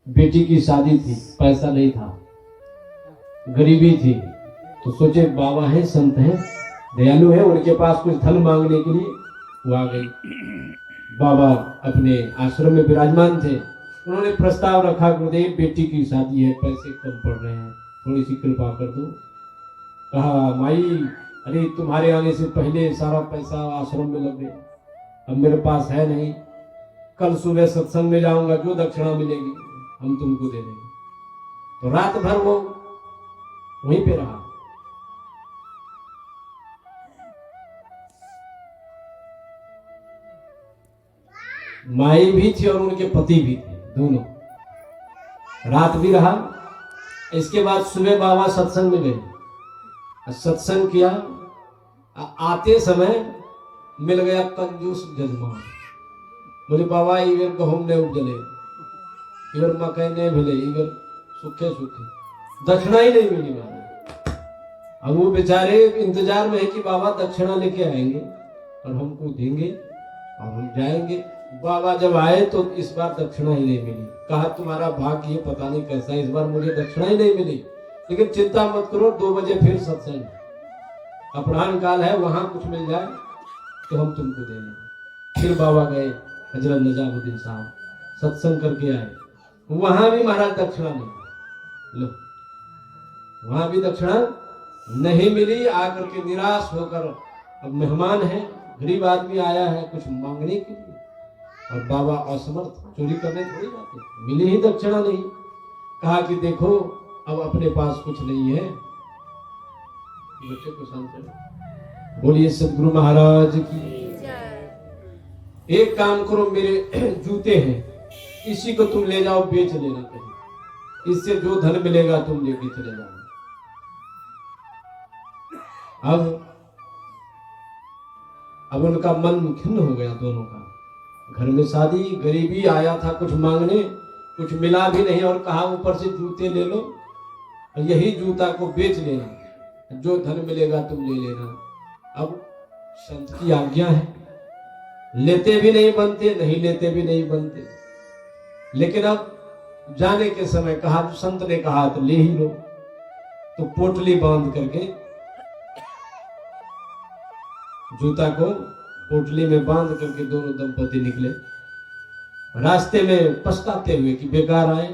बेटी की शादी थी, पैसा नहीं था, गरीबी थी, तो सोचे बाबा है, संत है, दयालु है, उनके पास कुछ धन मांगने के लिए वो आ गई। बाबा अपने आश्रम में विराजमान थे, उन्होंने प्रस्ताव रखा, गुरुदेव बेटी की शादी है, पैसे कम पड़ रहे हैं, थोड़ी सी कृपा कर दो। कहा माई, अरे तुम्हारे आने से पहले सारा पैसा आश्रम में लग गया, अब मेरे पास है नहीं, कल सुबह सत्संग में जाऊंगा, जो दक्षिणा मिलेगी हम तुमको दे देंगे। तो रात भर वो वहीं पे रहा। माई भी थी और उनके पति भी थे, दोनों। रात भी रहा। इसके बाद सुबह बाबा सत्संग में गए, सत्संग किया। आते समय मिल गया कंजूस जजमान। बोले बाबा इगर गहूम ने उपजले, इगर मकई ने भले, इगर सूखे सूखे, दक्षिणा ही नहीं मिली बाबा। अब वो बेचारे इंतजार में है कि बाबा दक्षिणा लेके आएंगे और हमको देंगे और हम जाएंगे। बाबा जब आए तो इस बार दक्षिणा ही नहीं मिली। कहा तुम्हारा भाग्य ये पता नहीं कैसा, इस बार मुझे दक्षिणा ही नहीं मिली, लेकिन चिंता मत करो, 2 बजे फिर सत्संग, अपराह्न काल है, वहां कुछ मिल जाए तो हम तुमको देंगे। फिर बाबा गए, हजरत निजामुद्दीन साहब सत्संग करके आए, वहां भी महाराज दक्षिणा नहीं। लो, वहां भी दक्षिणा नहीं मिली। आकर के निराश होकर, अब मेहमान है, गरीब आदमी आया है कुछ मांगने के लिए, और बाबा असमर्थ, चोरी करने थोड़ी जाते, मिली ही दक्षिणा नहीं। कहा कि देखो अब अपने पास कुछ नहीं है। बच्चे को शांत करो, बोलिए सदगुरु महाराज की। एक काम करो, मेरे जूते हैं, इसी को तुम ले जाओ, बेच लेना कहीं, इससे जो धन मिलेगा तुम लेके चले जाओ। अब उनका मन खिन्न हो गया दोनों का। घर में शादी, गरीबी, आया था कुछ मांगने, कुछ मिला भी नहीं, और कहा ऊपर से जूते ले लो और यही जूता को बेच लेना, जो धन मिलेगा तुम ले लेना। अब संत की आज्ञा है, लेते भी नहीं बनते, नहीं लेते भी नहीं बनते, लेकिन अब जाने के समय कहा, संत ने कहा तो ले ही लो। तो पोटली बांध करके, जूता को पोटली में बांध करके दोनों दंपति निकले। रास्ते में पछताते हुए कि बेकार आए,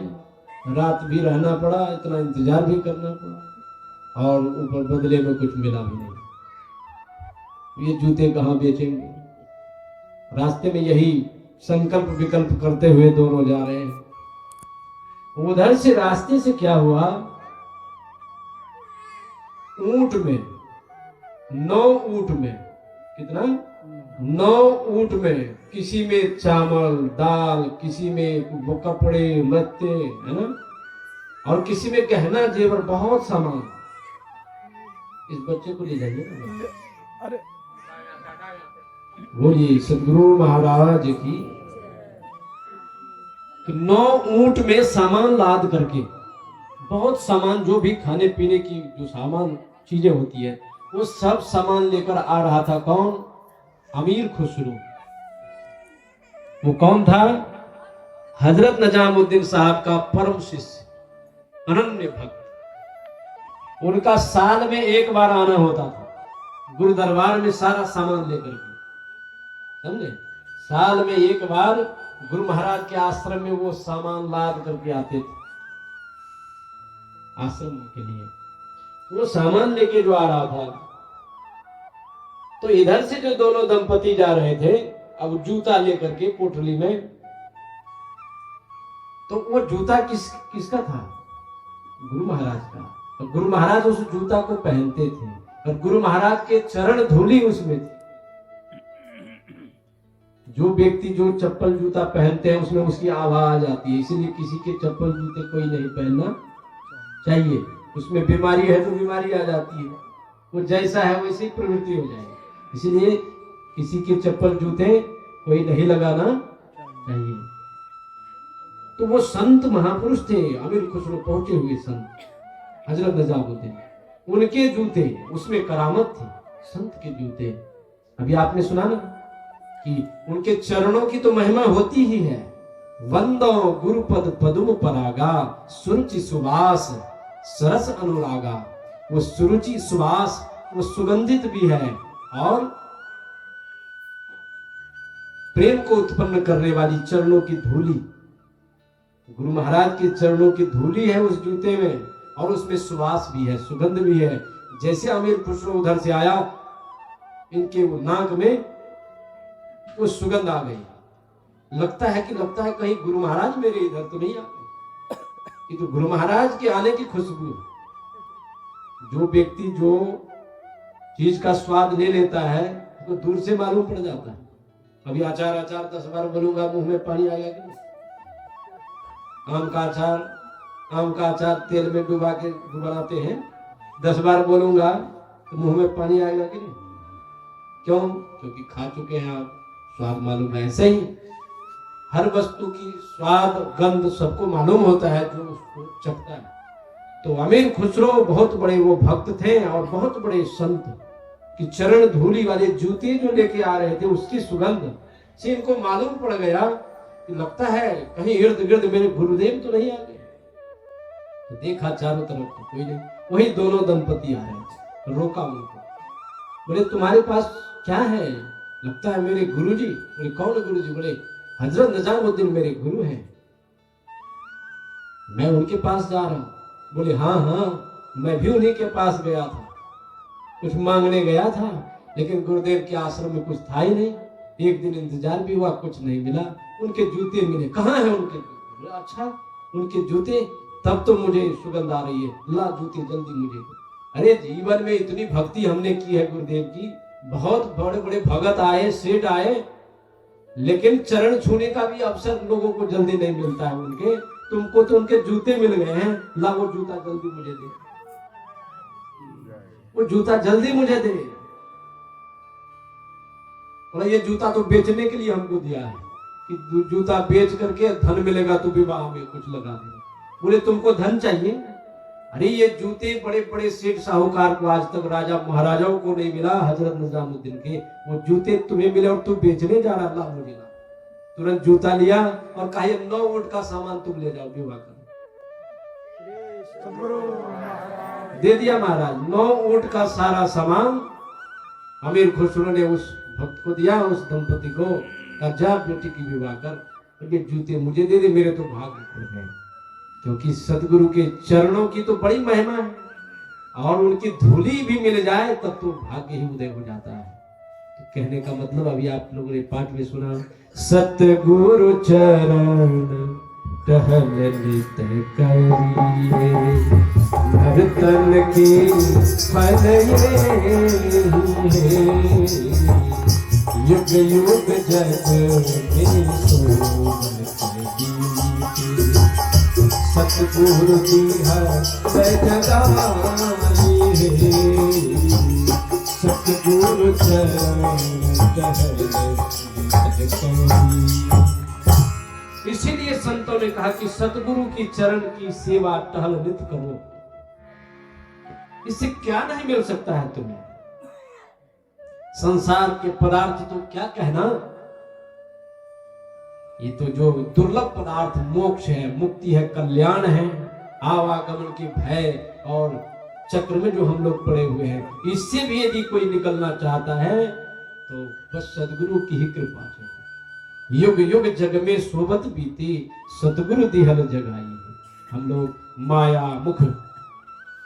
रात भी रहना पड़ा, इतना इंतजार भी करना पड़ा, और ऊपर बदले में कुछ मिला भी नहीं। ये जूते कहाँ बेचेंगे? रास्ते में यही संकल्प विकल्प करते हुए दोनों जा रहे हैं। उधर से रास्ते से क्या हुआ, ऊंट में, 9 ऊंट में, कितना, 9 ऊंट में, किसी में चावल दाल, किसी में वो कपड़े लत्ते, है ना, और किसी में गहना जेवर, बहुत सामान। इस बच्चे को ले जाइए ना। अरे बोलिए सदगुरु महाराज की। 9 ऊंट में सामान लाद करके, बहुत सामान, जो भी खाने पीने की जो सामान चीजें होती है, वो सब सामान लेकर आ रहा था। कौन? अमीर खुसरो। वो कौन था? हजरत निजामुद्दीन साहब का परम शिष्य, अनन्य भक्त। उनका साल में एक बार आना होता था गुरु दरबार में, सारा सामान लेकर के, समझे? साल में एक बार गुरु महाराज के आश्रम में वो सामान लाद करके आते थे आश्रम के लिए। वो सामान लेके जो आ रहा था, तो इधर से जो दोनों दंपति जा रहे थे, अब जूता लेकर के पोटली में, तो वो जूता किसका था? गुरु महाराज का। और गुरु महाराज उस जूता को पहनते थे, और गुरु महाराज के चरण धूलि उसमें थी। जो व्यक्ति जो चप्पल जूता पहनते हैं उसमें उसकी आवाज आती है, इसीलिए किसी के चप्पल जूते कोई नहीं पहनना चाहिए। उसमें बीमारी है तो बीमारी आ जाती है, वो जैसा है वैसे ही प्रवृत्ति हो जाएगी। इसलिए किसी के चप्पल जूते कोई नहीं लगाना चाहिए। तो वो संत महापुरुष थे, अमीर खुसरो पहुंचे हुए संत हजरत निजामुद्दीन, उनके जूते, उसमें करामत थी, संत के जूते। अभी आपने सुना ना कि उनके चरणों की तो महिमा होती ही है, वंदो गुरुपद पदुम परागा, सुरुचि सुवास सरस अनुरागा। वो सुरुचि सुवास, वो सुगंधित भी है और प्रेम को उत्पन्न करने वाली चरणों की धूली, गुरु महाराज के चरणों की धूली है उस जूते में, और उसमें सुवास भी है, सुगंध भी है। जैसे अमीर खुसरो उधर से आया, इनके वो नाक में वो सुगंध आ गई। लगता है कहीं गुरु महाराज मेरे इधर तो नहीं आ गए, ये तो गुरु महाराज के आने की खुशबू है। जो व्यक्ति जो चीज का स्वाद ले लेता है तो दूर से मालूम पड़ जाता है। अभी अचार 10 बार बोलूंगा मुंह में पानी आएगा कि नहीं? आम का अचार तेल में डुबा के बनाते हैं, 10 बार बोलूंगा तो मुंह में पानी आएगा कि नहीं? क्यों? क्योंकि खा चुके हैं आप, स्वाद मालूम है। ऐसे ही हर वस्तु की स्वाद गंध सबको मालूम होता है जो उसको चखता है। तो अमीर खुसरो बहुत बड़े वो भक्त थे और बहुत बड़े संत कि चरण धूली वाले जूते जो लेके आ रहे थे उसकी सुगंध से इनको मालूम पड़ गया कि लगता है कहीं इर्द गिर्द मेरे गुरुदेव तो नहीं आ गए। तो देखा चारों तरफ तो कोई नहीं, वही दोनों दंपति आ रहे थे। रोका उनको, बोले तुम्हारे पास क्या है? लगता है मेरे गुरुजी। बोले कौन गुरुजी? बोले हजरत निजामुद्दीन मेरे गुरु हैं, मैं उनके पास जा रहा हूं। बोले हाँ, मैं भी उन्हीं के पास गया था, कुछ मांगने गया था, लेकिन गुरुदेव के आश्रम में कुछ था ही नहीं। एक दिन इंतजार भी हुआ, कुछ नहीं मिला। उनके जूते मिले, कहाँ है उनके जूते? अच्छा उनके जूते, तब तो मुझे सुगंध आ रही है, ला जूते जल्दी मुझे। अरे जीवन में इतनी भक्ति हमने की है गुरुदेव की, बहुत बड़े बड़े भगत आए, सेठ आए, लेकिन चरण छूने का भी अवसर लोगों को जल्दी नहीं मिलता है उनके। तुमको तो उनके जूते मिल गए हैं, ला वो जूता जल्दी मुझे दे, वो जूता जल्दी मुझे दे। और ये जूता तो बेचने के लिए हमको दिया है कि जूता बेच करके धन मिलेगा तो विवाह में कुछ लगा देगा। बोले तुमको धन चाहिए? अरे ये जूते बड़े बड़े सेठ साहूकार को आज तक राजा महाराजाओं को नहीं मिला, हजरत निजामुद्दीन के वो जूते तुम्हें मिले और तू बेचने जा रहा, ला मुझे ला। तुरंत जूता लिया और कहा 9 ऊंट का सामान तुम ले जाओ, विवाह करो। दे दिया महाराज 9 ऊंट का सारा सामान। अमीर खुसरो ने उस भक्त को दिया, उस दंपति को, कहा जा बेटी की विवाह कर, ये जूते मुझे दे दे, मेरे तो भाग्य खुल गए। क्योंकि सदगुरु के चरणों की तो बड़ी महिमा है, और उनकी धूली भी मिल जाए तब तो भाग्य ही उदय हो जाता है। तो कहने का मतलब अभी आप लोगों ने पाठ में सुना, सतगुरु चरण टहल नित करिए, नर्तन की फल युग युग जग में शोभन करिए, सतगुरु की है जगाई, सतगुरु चरण टहल नित करिए। इसीलिए संतों ने कहा कि सतगुरु की चरण की सेवा टहल नित करो। इससे क्या नहीं मिल सकता है तुम्हें? संसार के पदार्थ तो क्या कहना, ये तो जो दुर्लभ पदार्थ मोक्ष है, मुक्ति है, कल्याण है, आवागमन के भय और चक्र में जो हम लोग पड़े हुए हैं, इससे भी यदि कोई निकलना चाहता है तो बस सदगुरु की ही कृपा चाहिए। युग युग जग में सोबत बीती, सतगुरु दिहल जगाई। हम लोग माया मुख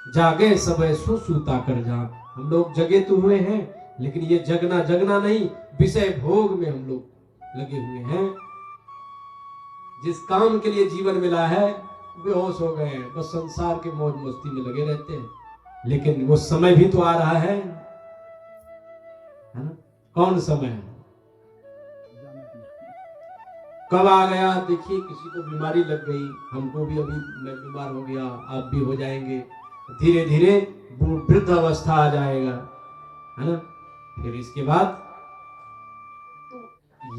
जागे सबे सुसूता कर जा। हम लोग जगे तो हुए हैं, लेकिन ये जगना नहीं, विषय भोग में हम लोग लगे हुए हैं। जिस काम के लिए जीवन मिला है बेहोश हो गए हैं, बस संसार के मौज मस्ती में लगे रहते हैं। लेकिन वो समय भी तो आ रहा है ना? कौन समय है? कब आ गया? देखिए किसी को बीमारी लग गई, हमको भी अभी मैं बीमार हो गया, आप भी हो जाएंगे, धीरे धीरे वृद्ध अवस्था आ जाएगा, है ना? फिर इसके बाद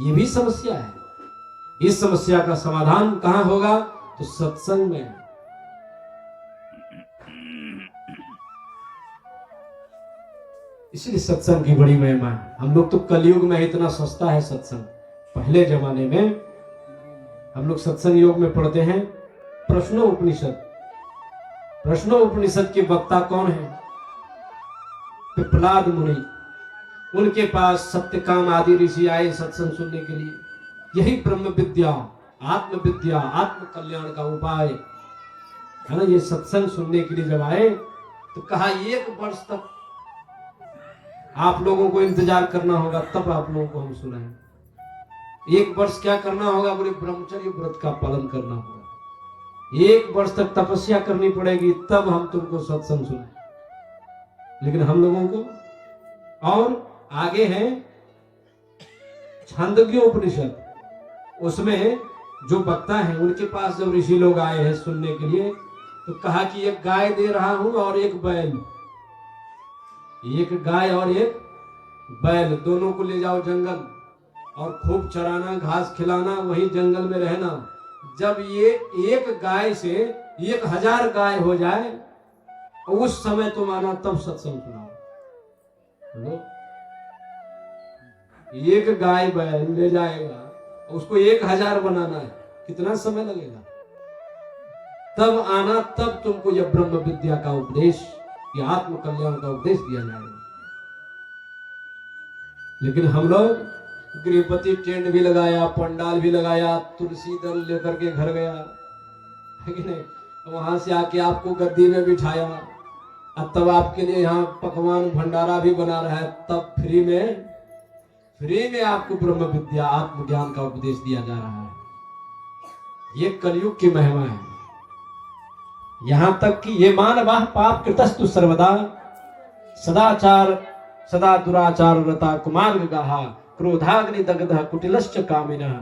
ये भी समस्या है। इस समस्या का समाधान कहां होगा? तो सत्संग में। इसलिए सत्संग की बड़ी महिमा है। हम लोग तो कलयुग में इतना सस्ता है सत्संग। पहले जमाने में हम लोग सत्संग योग में पढ़ते हैं प्रश्नोपनिषद। प्रश्नोपनिषद के वक्ता कौन है? पिपलाद मुनि। उनके पास सत्यकाम आदि ऋषि आए सत्संग सुनने के लिए। यही ब्रह्म विद्या, आत्म विद्या, आत्म कल्याण का उपाय है ना। ये सत्संग सुनने के लिए जब आए तो कहा 1 वर्ष तक आप लोगों को इंतजार करना होगा, तब आप लोगों को हम सुनाएं। 1 वर्ष क्या करना होगा? बोले ब्रह्मचर्य व्रत का पालन करना होगा। 1 वर्ष तक तपस्या करनी पड़ेगी, तब हम तुमको सत्संग सुनाएं। लेकिन हम लोगों को, और आगे है छांदोग्योपनिषद, उसमें जो वक्ता है उनके पास जब ऋषि लोग आए हैं सुनने के लिए तो कहा कि 1 गाय दे रहा हूं और 1 बैल, 1 गाय और 1 बैल, दोनों को ले जाओ जंगल और खूब चराना, घास खिलाना, वही जंगल में रहना। जब ये 1 गाय से 1000 गाय हो जाए उस समय तुम आना, तब सत्संग सुनाओ। 1 गाय बैल ले जाएगा, उसको 1000 बनाना है, कितना समय लगेगा? तब आना, तब तुमको यह ब्रह्म विद्या का उपदेश, यह आत्म कल्याण का उपदेश दिया जाएगा। लेकिन हम लोग गृहपति टेंट भी लगाया, पंडाल भी लगाया, तुलसी दल लेकर के घर गया, है कि नहीं? वहां से आके आपको गद्दी में बिठाया, अब तब आपके लिए यहाँ पकवान भंडारा भी बना रहा है, तब फ्री में आपको ब्रह्म विद्या, आत्मज्ञान का उपदेश दिया जा रहा है। ये कलयुग की महिमा है। यहां तक कि ये मानवाः पाप कृतस्तु सर्वदा सदाचार सदा दुराचार रता कुमार्गाः क्रोधाग्नि दग्धः कुटिलश्च कामिनः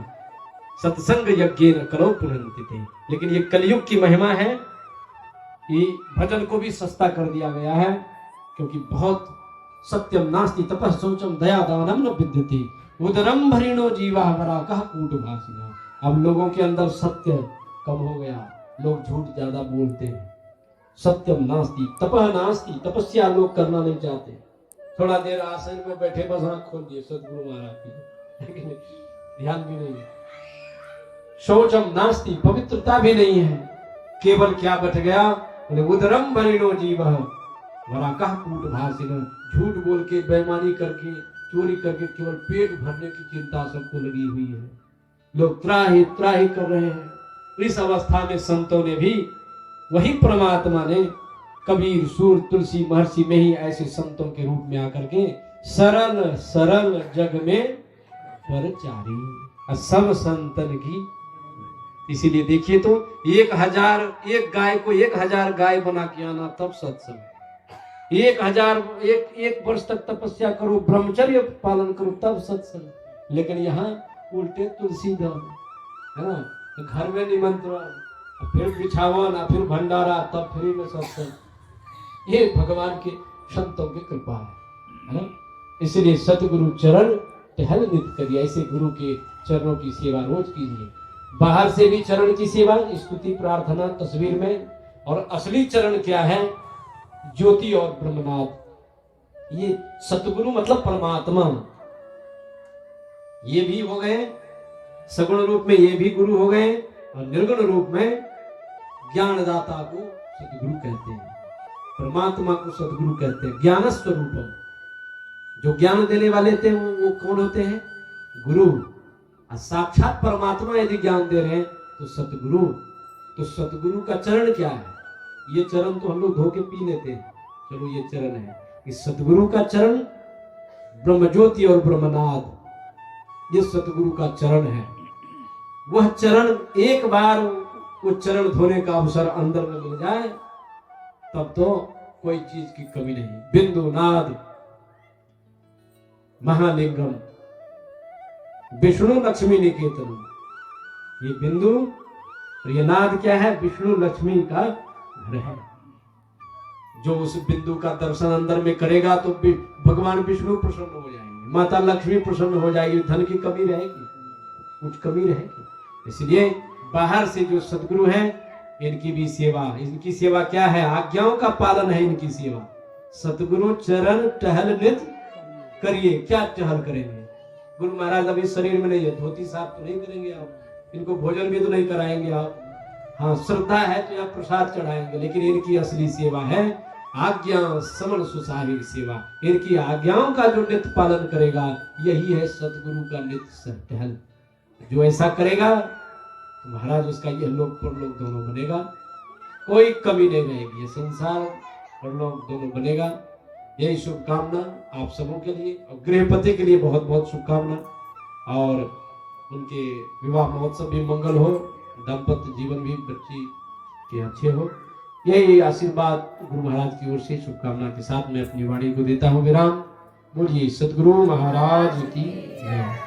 सत्संग यज्ञेन करो पुनन्ति ते। लेकिन ये कलयुग की महिमा है कि भजन को भी सस्ता कर दिया गया है, क्योंकि बहुत सत्यम नास्ति तपः शौचम दया दानम न विद्यते उदरम भरिणो जीवा वराकः कूटभाषिणः। अब लोगों के अंदर सत्य कम हो गया, लोग झूठ ज्यादा बोलते हैं। सत्यम नास्ति तपः नास्ति, तपस्या लोग करना नहीं चाहते। थोड़ा देर आसन में बैठे बस आंख खोल दिए सदगुरु महाराज की, ध्यान भी नहीं है। शौचम नास्ति, पवित्रता भी नहीं है। केवल क्या बच गया? उदरम भरिणो जीवः वराकः कूटभाषिणः। झूठ बोल के, बेईमानी करके, चोरी करके केवल पेट भरने की चिंता सबको लगी हुई है। लोग त्राही त्राही कर रहे हैं। इस अवस्था में संतों ने भी, वही परमात्मा ने कबीर, सूर, तुलसी, महर्षि में ही ऐसे संतों के रूप में आकर के सरल सरल जग में परचारी सब संतन की। इसीलिए देखिए तो 1 गाय को 1000 गाय बना के आना, तब सत्संग। 1 वर्ष तक तपस्या करो, ब्रह्मचर्य पालन करो, तब सत्संग। लेकिन यहाँ उल्टे तुलसी दल, है ना, घर में निमंत्रण, फिर बिछावन, फिर भंडारा, तब फ्री में सत्संग। ये भगवान के संतों की कृपा है ना। इसलिए सतगुरु चरण टहल नित करिए। ऐसे गुरु के चरणों की सेवा रोज कीजिए। बाहर से भी चरण की सेवा, स्तुति प्रार्थना तस्वीर में, और असली चरण क्या है? ज्योति और ब्रह्मनाथ। ये सतगुरु मतलब परमात्मा, ये भी हो गए सगुण रूप में, ये भी गुरु हो गए, और निर्गुण रूप में ज्ञानदाता को सतगुरु कहते हैं, परमात्मा को सतगुरु कहते हैं। ज्ञान स्वरूपम, जो ज्ञान देने वाले थे वो कौन होते हैं? गुरु। साक्षात परमात्मा यदि ज्ञान दे रहे हैं तो सतगुरु। तो सतगुरु का चरण क्या है? ये चरण तो हम लोग धो के पी लेते हैं, चलो ये चरण है। इस सतगुरु का चरण ब्रह्मज्योति और ब्रह्मनाद, ये सतगुरु का चरण है। वह चरण, एक बार वो चरण धोने का अवसर अंदर में मिल जाए, तब तो कोई चीज की कमी नहीं। बिंदु नाद महालिंगम विष्णु लक्ष्मी निकेतन। ये बिंदु और ये नाद क्या है? विष्णु लक्ष्मी का घर है। जो उस बिंदु का दर्शन अंदर में करेगा तो भगवान विष्णु प्रसन्न हो जाएंगे, माता लक्ष्मी प्रसन्न हो जाएगी। धन की कमी रहेगी? कुछ कमी रहेगी? इसलिए बाहर से जो सदगुरु हैं, इनकी भी सेवा, इनकी सेवा क्या है? आज्ञाओं का पालन है इनकी सेवा। सतगुरु चरण टहल नित करिए। क्या टहल करेंगे? गुरु महाराज अभी शरीर में नहीं है, धोती साफ तो नहीं करेंगे आप, इनको भोजन भी तो नहीं कराएंगे आप। हाँ, श्रद्धा है तो आप प्रसाद चढ़ाएंगे, लेकिन इनकी असली सेवा है आज्ञा समन सुसाहिर सेवा। इनकी आज्ञाओं का जो नित्य पालन करेगा, यही है सतगुरु का नित्य टहल। जो ऐसा करेगा तो महाराज उसका यह लोक परलोक दोनों बनेगा, कोई कमी नहीं रहेगी। ये संसार परलोक दोनों बनेगा। यही शुभकामना आप सबों के लिए, और गृहपति के लिए बहुत बहुत शुभकामना, और उनके विवाह महोत्सव भी मंगल हो, दाम्पत्य जीवन भी बच्ची के अच्छे हो। यही आशीर्वाद गुरु महाराज की ओर से शुभकामना के साथ मैं अपनी वाणी को देता हूँ विराम। बोलिए सतगुरु महाराज की जय।